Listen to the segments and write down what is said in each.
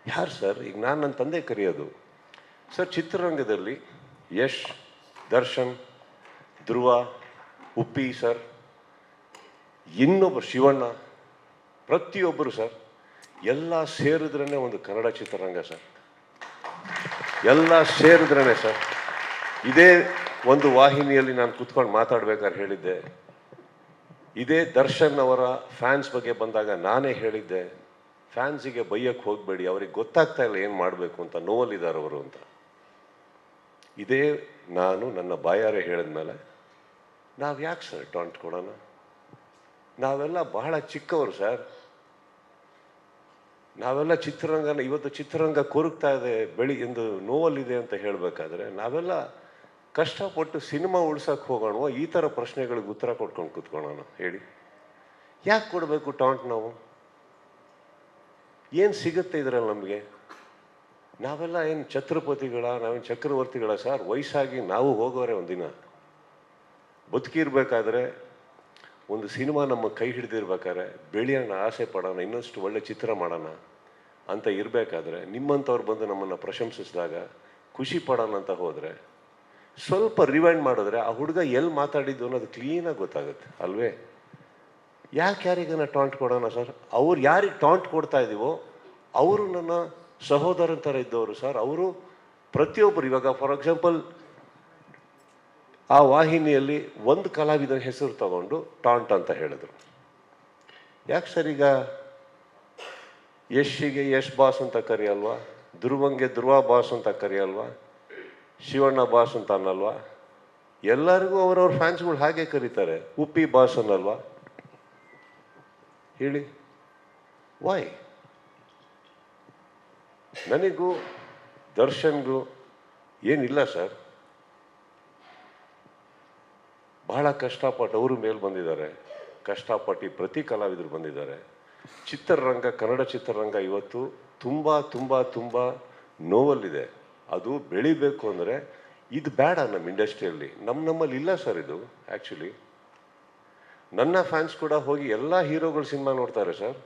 ಯಾರು ಸರ್? ಈಗ ನಾನು ನನ್ನ ತಂದೆ ಕರೆಯೋದು ಸರ್. ಚಿತ್ರರಂಗದಲ್ಲಿ ಯಶ್, ದರ್ಶನ್, ಧ್ರುವ, ಉಪ್ಪಿ ಸರ್, ಇನ್ನೊಬ್ಬರು ಶಿವಣ್ಣ, ಪ್ರತಿಯೊಬ್ಬರು ಸರ್, ಎಲ್ಲ ಸೇರಿದ್ರೇ ಒಂದು ಕನ್ನಡ ಚಿತ್ರರಂಗ ಸರ್. ಎಲ್ಲ ಸೇರಿದ್ರೇ ಸರ್. ಇದೇ ಒಂದು ವಾಹಿನಿಯಲ್ಲಿ ನಾನು ಕುತ್ಕೊಂಡು ಮಾತಾಡ್ಬೇಕಾದ್ರೆ ಹೇಳಿದ್ದೆ, ಇದೇ ದರ್ಶನ್ ಅವರ ಫ್ಯಾನ್ಸ್ ಬಗ್ಗೆ ಬಂದಾಗ ನಾನೇ ಹೇಳಿದ್ದೆ, ಫ್ಯಾನ್ಸಿಗೆ ಬೈಯಕ್ಕೆ ಹೋಗಬೇಡಿ, ಅವ್ರಿಗೆ ಗೊತ್ತಾಗ್ತಾ ಇಲ್ಲ ಏನು ಮಾಡಬೇಕು ಅಂತ, ನೋವಲ್ಲಿದ್ದಾರೆ ಅವರು ಅಂತ. ಇದೇ ನಾನು ನನ್ನ ಬಾಯಾರೆ ಹೇಳಿದ್ಮೇಲೆ ನಾವು ಯಾಕೆ ಸರ್ ಟಾಂಟ್ ಕೊಡೋಣ? ನಾವೆಲ್ಲ ಬಹಳ ಚಿಕ್ಕವರು ಸರ್. ನಾವೆಲ್ಲ ಚಿತ್ರರಂಗನ ಇವತ್ತು ಚಿತ್ರರಂಗ ಕೊರಗ್ತಾ ಇದೆ, ಎಂದು ನೋವಲ್ಲಿದೆ ಅಂತ ಹೇಳಬೇಕಾದ್ರೆ ನಾವೆಲ್ಲ ಕಷ್ಟಪಟ್ಟು ಸಿನಿಮಾ ಉಳ್ಸಕ್ಕೆ ಹೋಗೋಣ, ಈ ಥರ ಪ್ರಶ್ನೆಗಳಿಗೆ ಉತ್ತರ ಕೊಟ್ಕೊಂಡು ಕೂತ್ಕೊಳ್ಳೋಣ. ಹೇಳಿ, ಯಾಕೆ ಕೊಡಬೇಕು ಟಾಂಟ್? ನಾವು ಏನು ಸಿಗುತ್ತೆ ಇದರಲ್ಲಿ ನಮಗೆ? ನಾವೆಲ್ಲ ಏನು ಛತ್ರಪತಿಗಳ, ನಾವೇನು ಚಕ್ರವರ್ತಿಗಳ ಸರ್? ವಯಸ್ಸಾಗಿ ನಾವು ಹೋಗೋರೆ ಒಂದಿನ. ಬದುಕಿರ್ಬೇಕಾದ್ರೆ ಒಂದು ಸಿನಿಮಾ ನಮ್ಮ ಕೈ ಹಿಡಿದಿರ್ಬೇಕಾದ್ರೆ ಬೆಳೆಯೋಣ, ಆಸೆ ಪಡೋಣ, ಇನ್ನಷ್ಟು ಒಳ್ಳೆ ಚಿತ್ರ ಮಾಡೋಣ ಅಂತ ಇರಬೇಕಾದ್ರೆ ನಿಮ್ಮಂಥವ್ರು ಬಂದು ನಮ್ಮನ್ನು ಪ್ರಶಂಸಿಸಿದಾಗ ಖುಷಿ ಪಡೋಣ ಅಂತ ಹೋದರೆ, ಸ್ವಲ್ಪ ರಿವೈಂಡ್ ಮಾಡಿದ್ರೆ ಆ ಹುಡುಗ ಎಲ್ಲಿ ಮಾತಾಡಿದ್ದು ಅನ್ನೋದು ಕ್ಲೀನಾಗಿ ಗೊತ್ತಾಗುತ್ತೆ ಅಲ್ವೇ? ಯಾಕೆ ಯಾರಿಗನ್ನ ಟಾಂಟ್ ಕೊಡೋಣ ಸರ್? ಅವ್ರು ಯಾರಿಗೆ ಟಾಂಟ್ ಕೊಡ್ತಾ ಇದ್ದೀವೋ ಅವರು ನನ್ನ ಸಹೋದರನ ಥರ ಇದ್ದವರು ಸರ್. ಅವರು ಪ್ರತಿಯೊಬ್ಬರು, ಇವಾಗ ಫಾರ್ ಎಕ್ಸಾಂಪಲ್ ಆ ವಾಹಿನಿಯಲ್ಲಿ ಒಂದು ಕಲಾವಿದನ ಹೆಸರು ತಗೊಂಡು ಟಾಂಟ್ ಅಂತ ಹೇಳಿದ್ರು. ಯಾಕೆ ಸರ್ ಈಗ ಯಶ್ಗೆ ಯಶ್ ಬಾಸ್ ಅಂತ ಕರೆಯಲ್ವಾ? ಧ್ರುವಂಗೆ ಧ್ರುವ ಬಾಸ್ ಅಂತ ಕರೆಯಲ್ವಾ? ಶಿವಣ್ಣ ಬಾಸ್ ಅಂತ ಅನ್ನಲ್ವಾ? ಎಲ್ಲರಿಗೂ ಅವರವ್ರ ಫ್ಯಾನ್ಸ್ಗಳು ಹಾಗೆ ಕರೀತಾರೆ. ಉಪ್ಪಿ ಬಾಸ್ ಅನ್ನಲ್ವಾ? ಹೇಳಿ, ವೈ? ನನಗೂ ದರ್ಶನ್ಗೂ ಏನಿಲ್ಲ ಸರ್. ಬಹಳ ಕಷ್ಟಪಟ್ಟು ಅವರು ಮೇಲೆ ಬಂದಿದ್ದಾರೆ, ಕಷ್ಟಪಟ್ಟು ಪ್ರತಿ ಕಲಾವಿದರು ಬಂದಿದ್ದಾರೆ. ಚಿತ್ರರಂಗ, ಕನ್ನಡ ಚಿತ್ರರಂಗ ಇವತ್ತು ತುಂಬ ತುಂಬ ತುಂಬ ನೋವಲ್ಲಿದೆ. ಅದು ಬೆಳಿಬೇಕು ಅಂದರೆ ಇದು ಬೇಡ ನಮ್ಮ ಇಂಡಸ್ಟ್ರಿಯಲ್ಲಿ. ನಮ್ಮಲ್ಲಿ ಇಲ್ಲ ಸರ್ ಇದು. ಆ್ಯಕ್ಚುಲಿ ನನ್ನ ಫ್ಯಾನ್ಸ್ ಕೂಡ ಹೋಗಿ ಎಲ್ಲ ಹೀರೋಗಳ ಸಿನಿಮಾ ನೋಡ್ತಾರೆ ಸರ್.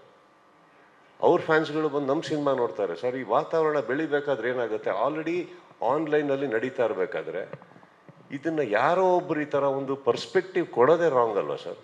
ಅವ್ರ ಫ್ಯಾನ್ಸ್ಗಳು ಬಂದು ನಮ್ಮ ಸಿನಿಮಾ ನೋಡ್ತಾರೆ ಸರ್. ಈ ವಾತಾವರಣ ಬೆಳಿಬೇಕಾದ್ರೆ ಏನಾಗುತ್ತೆ, ಆಲ್ರೆಡಿ ಆನ್ಲೈನಲ್ಲಿ ನಡೀತಾ ಇರಬೇಕಾದ್ರೆ ಇದನ್ನು ಯಾರೋ ಒಬ್ಬರು ಈ ಥರ ಒಂದು ಪರ್ಸ್ಪೆಕ್ಟಿವ್ ಕೊಡೋದೇ ರಾಂಗ್ ಅಲ್ವಾ ಸರ್?